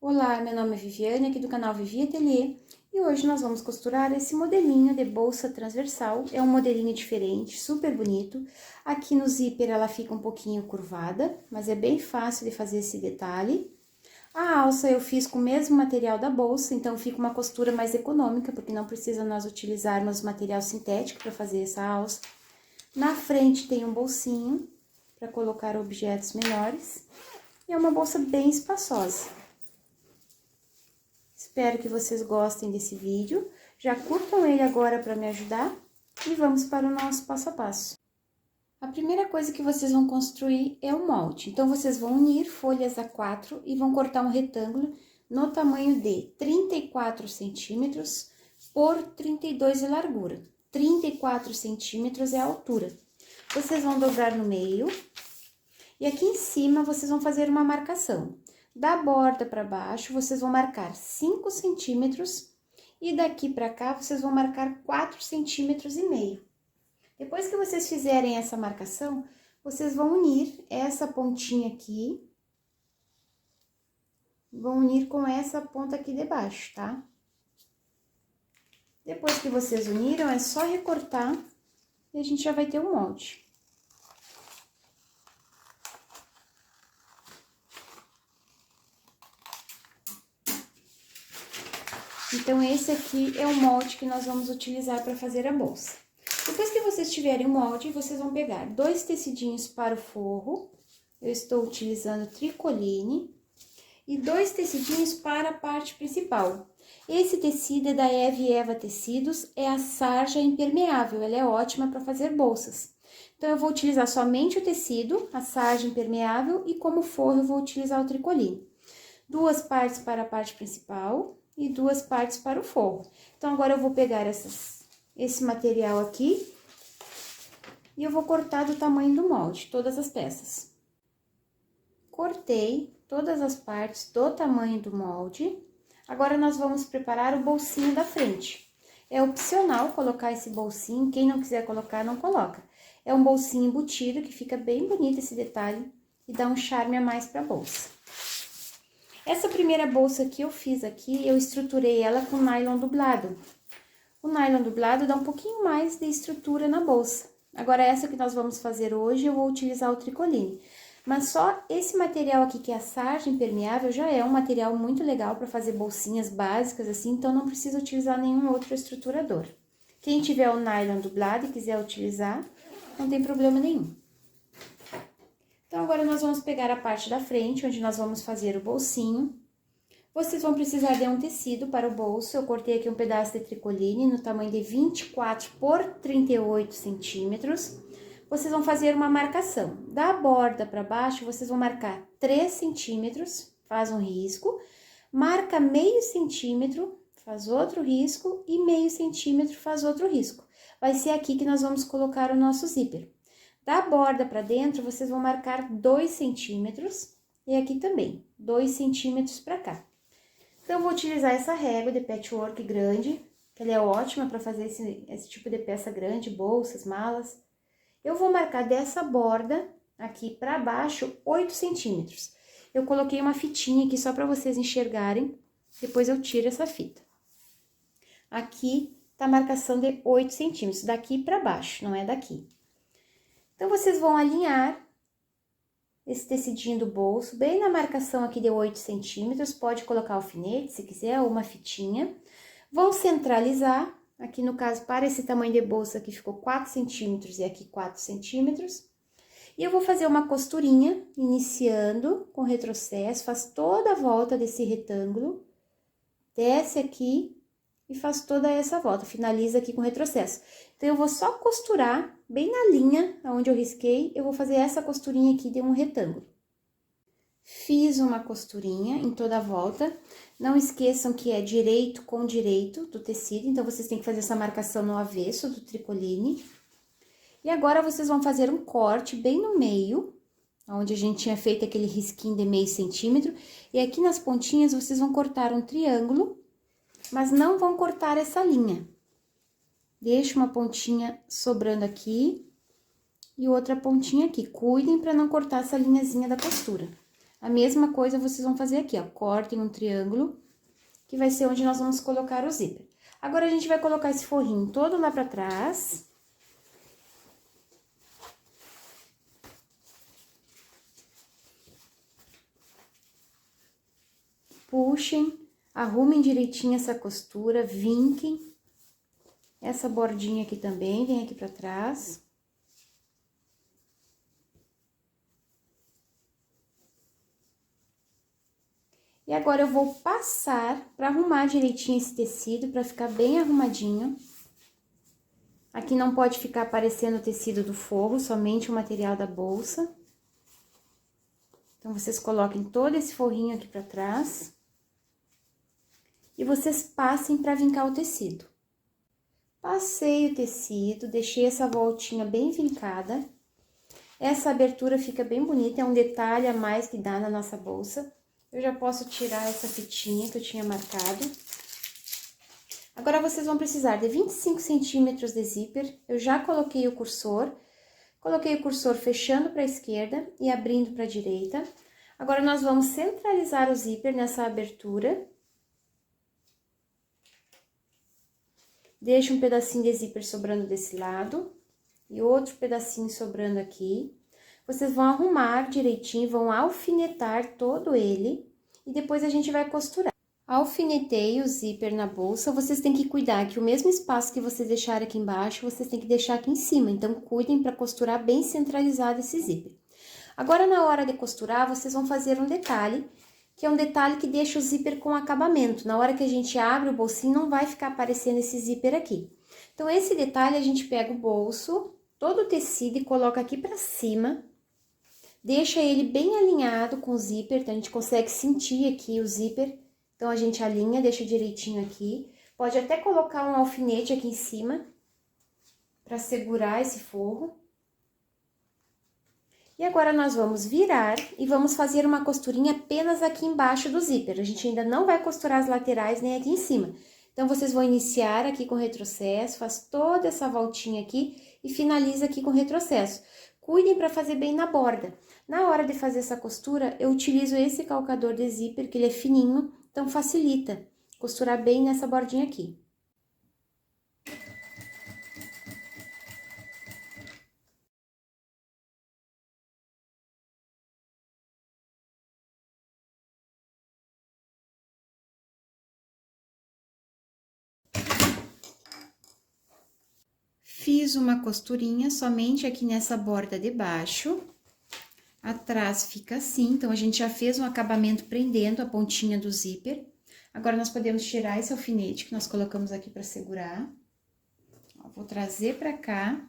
Olá, meu nome é Viviane, aqui do canal Vivi Ateliê, e hoje nós vamos costurar esse modelinho de bolsa transversal. É um modelinho diferente, super bonito. Aqui no zíper ela fica um pouquinho curvada, mas é bem fácil de fazer esse detalhe. A alça eu fiz com o mesmo material da bolsa, então fica uma costura mais econômica, porque não precisa nós utilizarmos material sintético para fazer essa alça. Na frente tem um bolsinho para colocar objetos menores, e é uma bolsa bem espaçosa. Espero que vocês gostem desse vídeo. Já curtam ele agora para me ajudar e vamos para o nosso passo a passo. A primeira coisa que vocês vão construir é o molde. Então, vocês vão unir folhas A4 e vão cortar um retângulo no tamanho de 34 centímetros por 32 de largura. 34 centímetros é a altura. Vocês vão dobrar no meio e aqui em cima vocês vão fazer uma marcação. Da borda para baixo, vocês vão marcar 5 centímetros e daqui para cá, vocês vão marcar 4 centímetros e meio. Depois que vocês fizerem essa marcação, vocês vão unir essa pontinha aqui, vão unir com essa ponta aqui de baixo, tá? Depois que vocês uniram, é só recortar e a gente já vai ter o molde. Então, esse aqui é o molde que nós vamos utilizar para fazer a bolsa. Depois que vocês tiverem o molde, vocês vão pegar 2 tecidinhos para o forro. Eu estou utilizando tricoline. E 2 tecidinhos para a parte principal. Esse tecido é da Eve Eva Tecidos, é a sarja impermeável, ela é ótima para fazer bolsas. Então, eu vou utilizar somente o tecido, a sarja impermeável, e como forro eu vou utilizar o tricoline. 2 partes para a parte principal e 2 partes para o forro. Então, agora eu vou pegar esse material aqui e eu vou cortar do tamanho do molde, todas as peças. Cortei todas as partes do tamanho do molde. Agora, nós vamos preparar o bolsinho da frente. É opcional colocar esse bolsinho, quem não quiser colocar, não coloca. É um bolsinho embutido, que fica bem bonito esse detalhe e dá um charme a mais para a bolsa. Essa primeira bolsa que eu fiz aqui, eu estruturei ela com nylon dublado. O nylon dublado dá um pouquinho mais de estrutura na bolsa. Agora, essa que nós vamos fazer hoje, eu vou utilizar o tricoline. Mas só esse material aqui, que é a sarja impermeável, já é um material muito legal para fazer bolsinhas básicas, assim, então não precisa utilizar nenhum outro estruturador. Quem tiver o nylon dublado e quiser utilizar, não tem problema nenhum. Então, agora nós vamos pegar a parte da frente, onde nós vamos fazer o bolsinho. Vocês vão precisar de um tecido para o bolso. Eu cortei aqui um pedaço de tricoline no tamanho de 24 por 38 centímetros. Vocês vão fazer uma marcação. Da borda para baixo, vocês vão marcar 3 centímetros, faz um risco. Marca meio centímetro, faz outro risco, e meio centímetro, faz outro risco. Vai ser aqui que nós vamos colocar o nosso zíper. Da borda para dentro, vocês vão marcar 2 centímetros, e aqui também, 2 centímetros para cá. Então, eu vou utilizar essa régua de patchwork grande, que ela é ótima para fazer esse tipo de peça grande, bolsas, malas. Eu vou marcar dessa borda aqui para baixo 8 centímetros. Eu coloquei uma fitinha aqui só para vocês enxergarem, depois eu tiro essa fita. Aqui tá a marcação de 8 centímetros, daqui para baixo, não é daqui. Então, vocês vão alinhar esse tecidinho do bolso, bem na marcação aqui de 8 centímetros, pode colocar alfinete se quiser, ou uma fitinha. Vão centralizar, aqui no caso, para esse tamanho de bolsa aqui ficou 4 centímetros e aqui 4 centímetros. E eu vou fazer uma costurinha, iniciando com retrocesso, faz toda a volta desse retângulo, desce aqui e faz toda essa volta, finaliza aqui com retrocesso. Então, eu vou só costurar bem na linha onde eu risquei, eu vou fazer essa costurinha aqui de um retângulo. Fiz uma costurinha em toda a volta, não esqueçam que é direito com direito do tecido, então, vocês têm que fazer essa marcação no avesso do tricoline. E agora, vocês vão fazer um corte bem no meio, onde a gente tinha feito aquele risquinho de meio centímetro, e aqui nas pontinhas, vocês vão cortar um triângulo, mas não vão cortar essa linha. Deixa uma pontinha sobrando aqui e outra pontinha aqui. Cuidem para não cortar essa linhazinha da costura. A mesma coisa vocês vão fazer aqui, ó. Cortem um triângulo, que vai ser onde nós vamos colocar o zíper. Agora, a gente vai colocar esse forrinho todo lá pra trás. Puxem, arrumem direitinho essa costura, vinquem. Essa bordinha aqui também, vem aqui pra trás. E agora, eu vou passar pra arrumar direitinho esse tecido, pra ficar bem arrumadinho. Aqui não pode ficar aparecendo o tecido do forro, somente o material da bolsa. Então, vocês coloquem todo esse forrinho aqui pra trás. E vocês passem pra vincar o tecido. Passei o tecido, deixei essa voltinha bem vincada. Essa abertura fica bem bonita, é um detalhe a mais que dá na nossa bolsa. Eu já posso tirar essa fitinha que eu tinha marcado. Agora, vocês vão precisar de 25 centímetros de zíper. Eu já coloquei o cursor. Coloquei o cursor fechando para a esquerda e abrindo para a direita. Agora, nós vamos centralizar o zíper nessa abertura. Deixa um pedacinho de zíper sobrando desse lado. E outro pedacinho sobrando aqui. Vocês vão arrumar direitinho, vão alfinetar todo ele e depois a gente vai costurar. Alfinetei o zíper na bolsa, vocês têm que cuidar que o mesmo espaço que vocês deixaram aqui embaixo, vocês têm que deixar aqui em cima. Então, cuidem para costurar bem centralizado esse zíper. Agora, na hora de costurar, vocês vão fazer um detalhe, que é um detalhe que deixa o zíper com acabamento. Na hora que a gente abre o bolsinho, não vai ficar aparecendo esse zíper aqui. Então, esse detalhe, a gente pega o bolso, todo o tecido e coloca aqui pra cima. Deixa ele bem alinhado com o zíper, então a gente consegue sentir aqui o zíper. Então, a gente alinha, deixa direitinho aqui. Pode até colocar um alfinete aqui em cima, para segurar esse forro. E agora, nós vamos virar e vamos fazer uma costurinha apenas aqui embaixo do zíper. A gente ainda não vai costurar as laterais nem aqui em cima. Então, vocês vão iniciar aqui com retrocesso, faz toda essa voltinha aqui e finaliza aqui com retrocesso. Cuidem para fazer bem na borda. Na hora de fazer essa costura, eu utilizo esse calcador de zíper, que ele é fininho, então facilita costurar bem nessa bordinha aqui. Fiz uma costurinha somente aqui nessa borda de baixo. Atrás fica assim, então a gente já fez um acabamento prendendo a pontinha do zíper. Agora, nós podemos tirar esse alfinete que nós colocamos aqui para segurar. Ó, vou trazer para cá.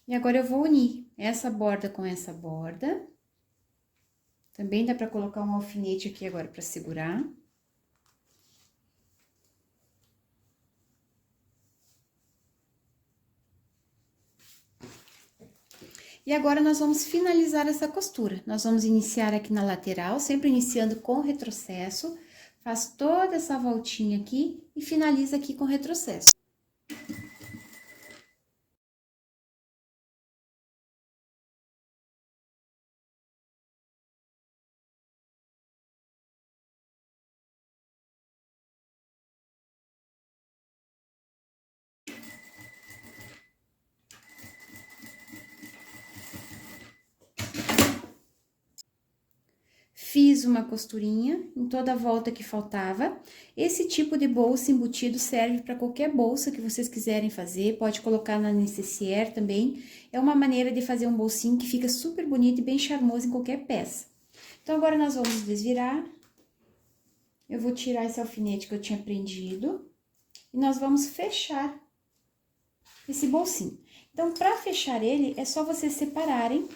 E agora, eu vou unir essa borda com essa borda. Também dá para colocar um alfinete aqui agora para segurar. E agora, nós vamos finalizar essa costura. Nós vamos iniciar aqui na lateral, sempre iniciando com retrocesso. Faz toda essa voltinha aqui e finaliza aqui com retrocesso. Fiz uma costurinha em toda a volta que faltava. Esse tipo de bolsa embutido serve para qualquer bolsa que vocês quiserem fazer. Pode colocar na necessaire também. É uma maneira de fazer um bolsinho que fica super bonito e bem charmoso em qualquer peça. Então, agora nós vamos desvirar. Eu vou tirar esse alfinete que eu tinha prendido. E nós vamos fechar esse bolsinho. Então, para fechar ele, é só vocês separarem.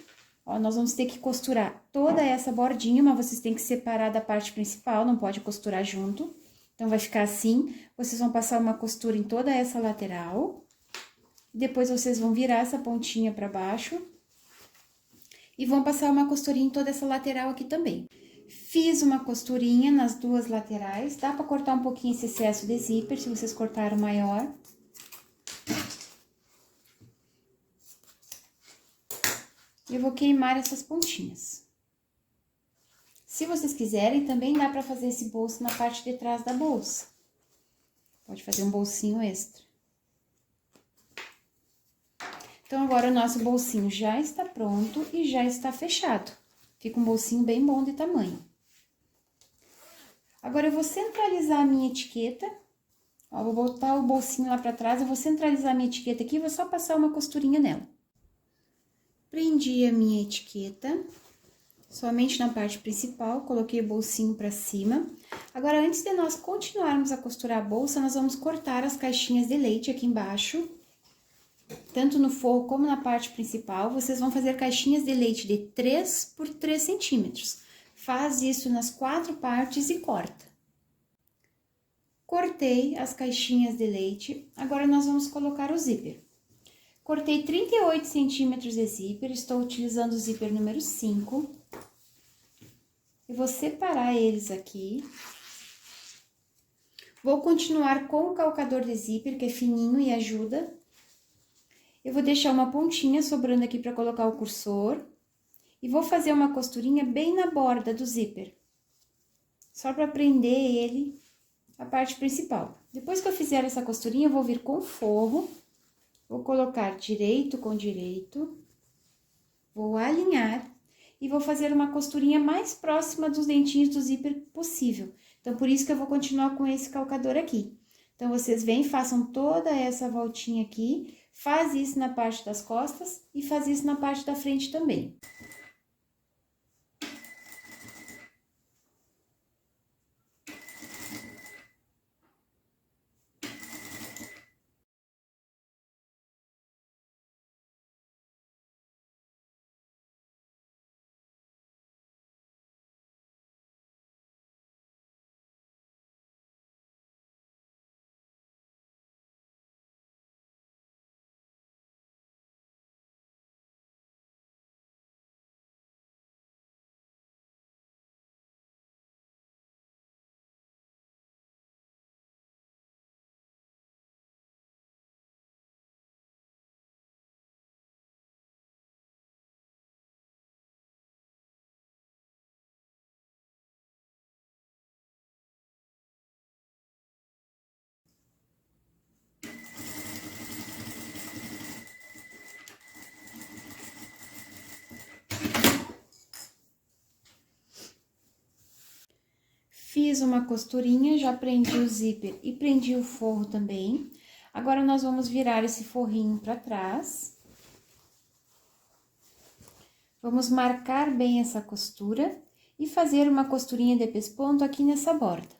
Ó, nós vamos ter que costurar toda essa bordinha, mas vocês têm que separar da parte principal, não pode costurar junto. Então, vai ficar assim. Vocês vão passar uma costura em toda essa lateral. Depois, vocês vão virar essa pontinha pra baixo. E vão passar uma costurinha em toda essa lateral aqui também. Fiz uma costurinha nas duas laterais. Dá pra cortar um pouquinho esse excesso de zíper, se vocês cortaram maior. Eu vou queimar essas pontinhas. Se vocês quiserem, também dá pra fazer esse bolso na parte de trás da bolsa. Pode fazer um bolsinho extra. Então, agora o nosso bolsinho já está pronto e já está fechado. Fica um bolsinho bem bom de tamanho. Agora, eu vou centralizar a minha etiqueta. Ó, vou botar o bolsinho lá pra trás, eu vou centralizar a minha etiqueta aqui e vou só passar uma costurinha nela. Prendi a minha etiqueta, somente na parte principal, coloquei o bolsinho pra cima. Agora, antes de nós continuarmos a costurar a bolsa, nós vamos cortar as caixinhas de leite aqui embaixo. Tanto no forro como na parte principal, vocês vão fazer caixinhas de leite de 3 por 3 centímetros. Faz isso nas 4 partes e corta. Cortei as caixinhas de leite, agora nós vamos colocar o zíper. Cortei 38 centímetros de zíper, estou utilizando o zíper número 5. Eu vou separar eles aqui. Vou continuar com o calcador de zíper, que é fininho e ajuda. Eu vou deixar uma pontinha sobrando aqui para colocar o cursor. E vou fazer uma costurinha bem na borda do zíper. Só para prender ele, a parte principal. Depois que eu fizer essa costurinha, eu vou vir com o forro. Vou colocar direito com direito. Vou alinhar. E vou fazer uma costurinha mais próxima dos dentinhos do zíper possível. Então, por isso que eu vou continuar com esse calcador aqui. Então, vocês vêm, façam toda essa voltinha aqui. Faz isso na parte das costas e faz isso na parte da frente também. Fiz uma costurinha, já prendi o zíper e prendi o forro também. Agora, nós vamos virar esse forrinho pra trás. Vamos marcar bem essa costura e fazer uma costurinha de pesponto aqui nessa borda.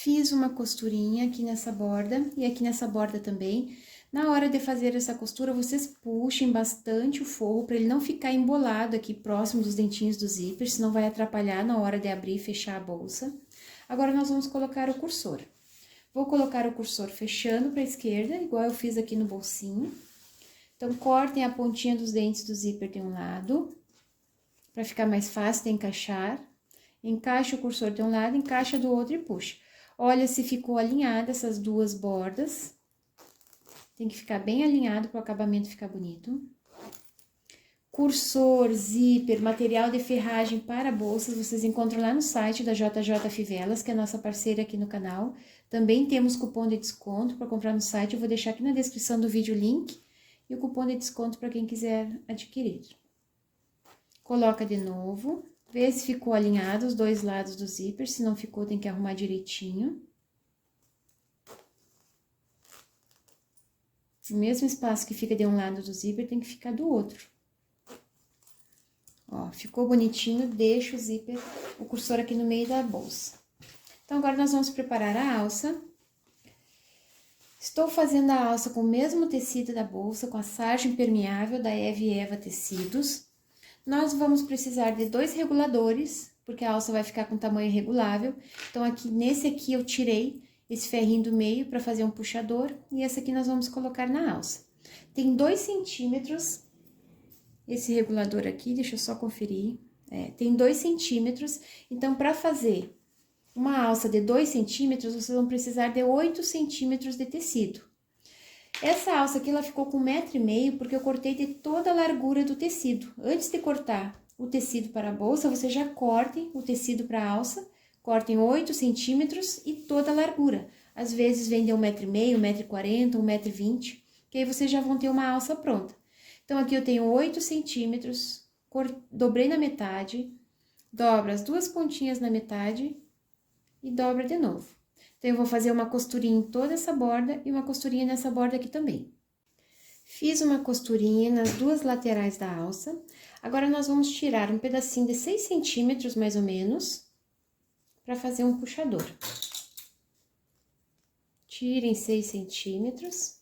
Fiz uma costurinha aqui nessa borda e aqui nessa borda também. Na hora de fazer essa costura, vocês puxem bastante o forro para ele não ficar embolado aqui próximo dos dentinhos do zíper, senão vai atrapalhar na hora de abrir e fechar a bolsa. Agora, nós vamos colocar o cursor. Vou colocar o cursor fechando para a esquerda, igual eu fiz aqui no bolsinho. Então, cortem a pontinha dos dentes do zíper de um lado, para ficar mais fácil de encaixar. Encaixa o cursor de um lado, encaixa do outro e puxa. Olha se ficou alinhada essas duas bordas. Tem que ficar bem alinhado para o acabamento ficar bonito. Cursor, zíper, material de ferragem para bolsas, vocês encontram lá no site da JJ Fivelas, que é a nossa parceira aqui no canal. Também temos cupom de desconto para comprar no site, eu vou deixar aqui na descrição do vídeo o link e o cupom de desconto para quem quiser adquirir. Coloca de novo. Vê se ficou alinhado os dois lados do zíper, se não ficou, tem que arrumar direitinho. O mesmo espaço que fica de um lado do zíper tem que ficar do outro. Ó, ficou bonitinho, deixa o zíper, o cursor aqui no meio da bolsa. Então, agora nós vamos preparar a alça. Estou fazendo a alça com o mesmo tecido da bolsa, com a sarja impermeável da Eve Eva Tecidos. Nós vamos precisar de 2 reguladores, porque a alça vai ficar com tamanho regulável. Então, nesse aqui eu tirei esse ferrinho do meio para fazer um puxador, e esse aqui nós vamos colocar na alça. Tem 2 centímetros, esse regulador aqui, deixa eu só conferir. Tem 2 centímetros, então, para fazer uma alça de 2 centímetros, vocês vão precisar de 8 centímetros de tecido. Essa alça aqui, ela ficou com 1,5 m, porque eu cortei de toda a largura do tecido. Antes de cortar o tecido para a bolsa, vocês já cortem o tecido para a alça, cortem 8 centímetros e toda a largura. Às vezes vem de 1,5 m, 1,40 m, 1,20 m, que aí vocês já vão ter uma alça pronta. Então, aqui eu tenho 8 centímetros, dobrei na metade, dobro as 2 pontinhas na metade e dobra de novo. Então, eu vou fazer uma costurinha em toda essa borda e uma costurinha nessa borda aqui também. Fiz uma costurinha nas 2 laterais da alça. Agora, nós vamos tirar um pedacinho de 6 centímetros, mais ou menos, para fazer um puxador. Tirem 6 centímetros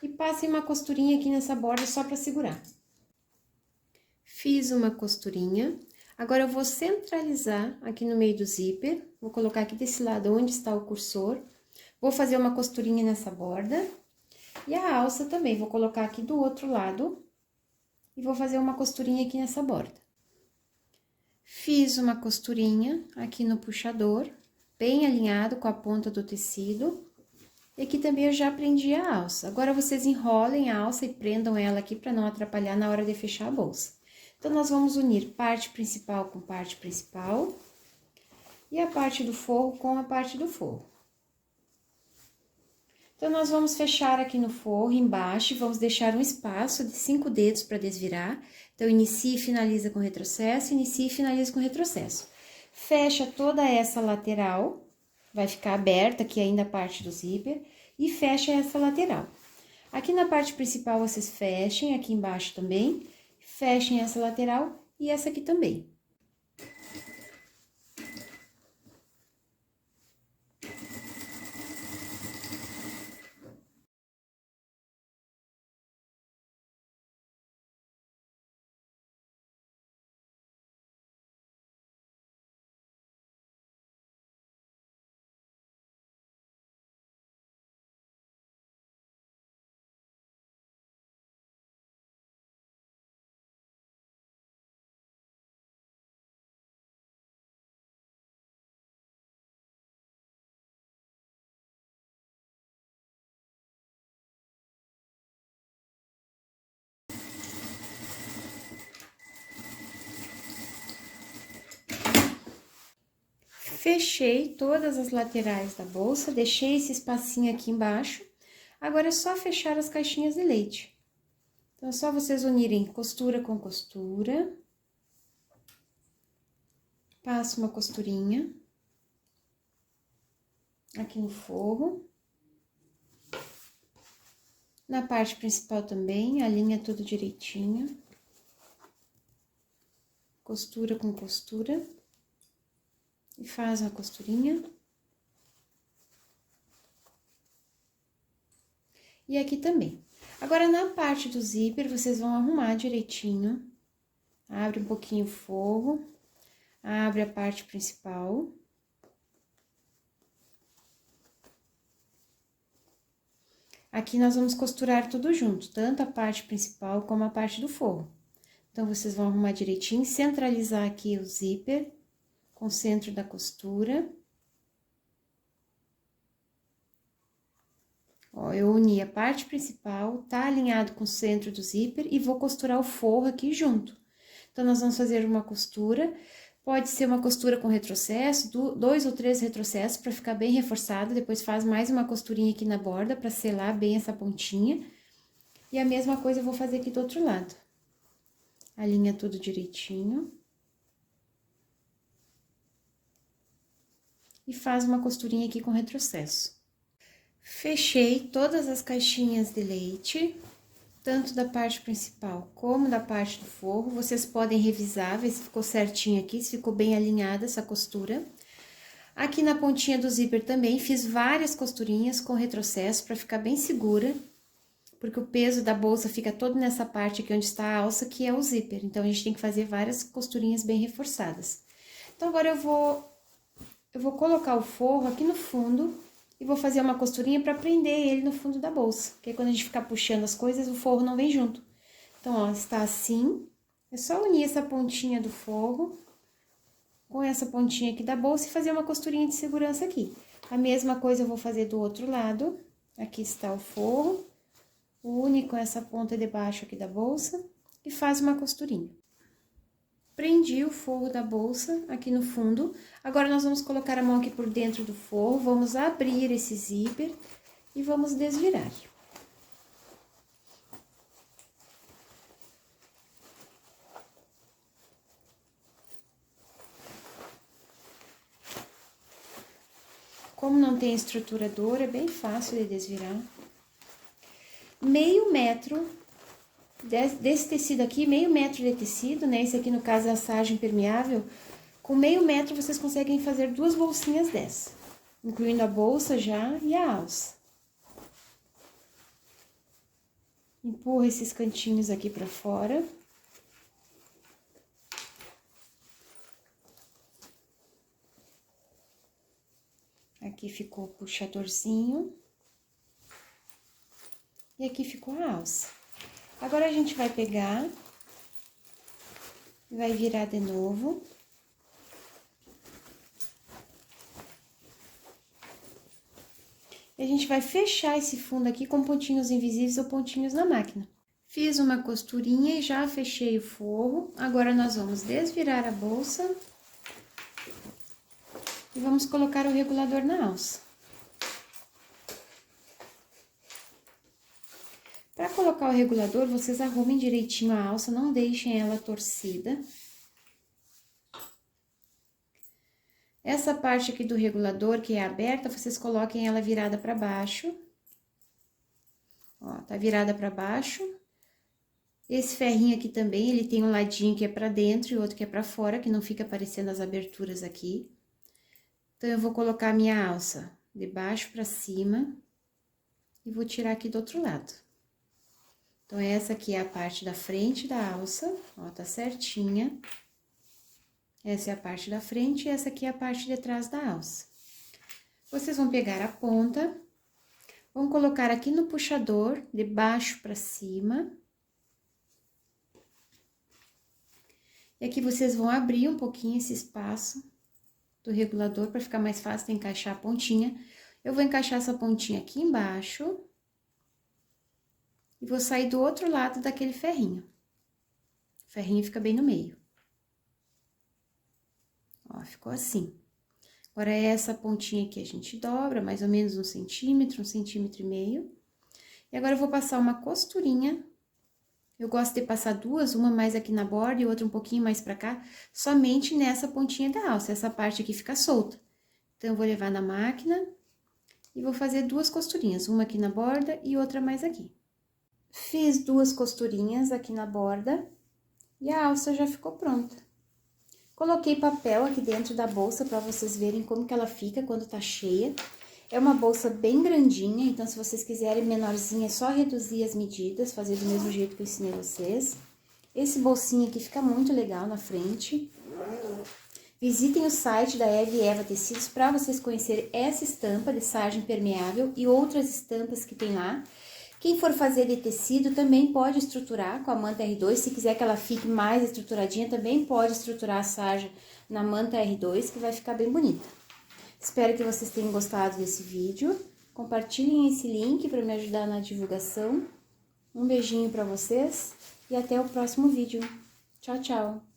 e passem uma costurinha aqui nessa borda só para segurar. Fiz uma costurinha. Agora, eu vou centralizar aqui no meio do zíper, vou colocar aqui desse lado onde está o cursor, vou fazer uma costurinha nessa borda, e a alça também, vou colocar aqui do outro lado, e vou fazer uma costurinha aqui nessa borda. Fiz uma costurinha aqui no puxador, bem alinhado com a ponta do tecido, e aqui também eu já prendi a alça. Agora, vocês enrolem a alça e prendam ela aqui para não atrapalhar na hora de fechar a bolsa. Então, nós vamos unir parte principal com parte principal e a parte do forro com a parte do forro. Então, nós vamos fechar aqui no forro, embaixo, e vamos deixar um espaço de 5 dedos para desvirar. Então, inicia e finaliza com retrocesso, inicia e finaliza com retrocesso. Fecha toda essa lateral, vai ficar aberta aqui ainda a parte do zíper, e fecha essa lateral. Aqui na parte principal, vocês fechem, aqui embaixo também. Fechem essa lateral e essa aqui também. Fechei todas as laterais da bolsa, deixei esse espacinho aqui embaixo. Agora, é só fechar as caixinhas de leite. Então, é só vocês unirem costura com costura. Passo uma costurinha aqui no forro. Na parte principal também, alinha tudo direitinho. Costura com costura. E faz uma costurinha. E aqui também. Agora, na parte do zíper, vocês vão arrumar direitinho. Abre um pouquinho o forro. Abre a parte principal. Aqui nós vamos costurar tudo junto, tanto a parte principal como a parte do forro. Então, vocês vão arrumar direitinho, centralizar aqui o zíper com o centro da costura. Ó, eu uni a parte principal, tá alinhado com o centro do zíper e vou costurar o forro aqui junto. Então, nós vamos fazer uma costura, pode ser uma costura com retrocesso, 2 ou 3 retrocessos para ficar bem reforçado, depois faz mais uma costurinha aqui na borda para selar bem essa pontinha. E a mesma coisa eu vou fazer aqui do outro lado. Alinha tudo direitinho. E faz uma costurinha aqui com retrocesso. Fechei todas as caixinhas de leite. tanto da parte principal como da parte do forro. Vocês podem revisar, ver se ficou certinho aqui, se ficou bem alinhada essa costura. Aqui na pontinha do zíper também fiz várias costurinhas com retrocesso para ficar bem segura, porque o peso da bolsa fica todo nessa parte aqui onde está a alça, que é o zíper. Então, a gente tem que fazer várias costurinhas bem reforçadas. Então, agora eu vou colocar o forro aqui no fundo e vou fazer uma costurinha para prender ele no fundo da bolsa, porque quando a gente ficar puxando as coisas, o forro não vem junto. Então, ó, está assim, é só unir essa pontinha do forro com essa pontinha aqui da bolsa e fazer uma costurinha de segurança aqui. A mesma coisa eu vou fazer do outro lado. Aqui está o forro, une com essa ponta de baixo aqui da bolsa e faz uma costurinha. Prendi o forro da bolsa aqui no fundo. Agora, nós vamos colocar a mão aqui por dentro do forro, vamos abrir esse zíper e vamos desvirar. Como não tem estruturador, é bem fácil de desvirar. Meio metro desse tecido aqui, meio metro de tecido, né? Esse aqui, no caso, é a sarja impermeável. Com meio metro, vocês conseguem fazer 2 bolsinhas dessa, incluindo a bolsa já e a alça. Empurra esses cantinhos aqui pra fora. Aqui ficou o puxadorzinho. E aqui ficou a alça. Agora, a gente vai pegar, vai virar de novo. E a gente vai fechar esse fundo aqui com pontinhos invisíveis ou pontinhos na máquina. Fiz uma costurinha e já fechei o forro. Agora, nós vamos desvirar a bolsa. E vamos colocar o regulador na alça. Para colocar o regulador, vocês arrumem direitinho a alça, não deixem ela torcida. Essa parte aqui do regulador, que é aberta, vocês coloquem ela virada para baixo. Ó, tá virada para baixo. Esse ferrinho aqui também, ele tem um ladinho que é para dentro e outro que é para fora, que não fica aparecendo as aberturas aqui. Então, eu vou colocar a minha alça de baixo para cima e vou tirar aqui do outro lado. Então, essa aqui é a parte da frente da alça, ó, tá certinha. Essa é a parte da frente e essa aqui é a parte de trás da alça. Vocês vão pegar a ponta, vão colocar aqui no puxador, de baixo para cima. E aqui vocês vão abrir um pouquinho esse espaço do regulador para ficar mais fácil de encaixar a pontinha. Eu vou encaixar essa pontinha aqui embaixo. E vou sair do outro lado daquele ferrinho. O ferrinho fica bem no meio. Ó, ficou assim. Agora, essa pontinha aqui a gente dobra, mais ou menos 1 centímetro, 1,5 centímetros. E agora, eu vou passar uma costurinha. Eu gosto de passar 2, uma mais aqui na borda e outra um pouquinho mais pra cá, somente nessa pontinha da alça. Essa parte aqui fica solta. Então, eu vou levar na máquina e vou fazer 2 costurinhas, uma aqui na borda e outra mais aqui. Fiz 2 costurinhas aqui na borda e a alça já ficou pronta. Coloquei papel aqui dentro da bolsa para vocês verem como que ela fica quando tá cheia. É uma bolsa bem grandinha, então se vocês quiserem menorzinha, é só reduzir as medidas, fazer do mesmo jeito que eu ensinei vocês. Esse bolsinho aqui fica muito legal na frente. Visitem o site da Eva e Eva Tecidos para vocês conhecerem essa estampa de sarja impermeável e outras estampas que tem lá. Quem for fazer de tecido também pode estruturar com a manta R2, se quiser que ela fique mais estruturadinha, também pode estruturar a sarja na manta R2, que vai ficar bem bonita. Espero que vocês tenham gostado desse vídeo, compartilhem esse link para me ajudar na divulgação. Um beijinho para vocês e até o próximo vídeo. Tchau, tchau!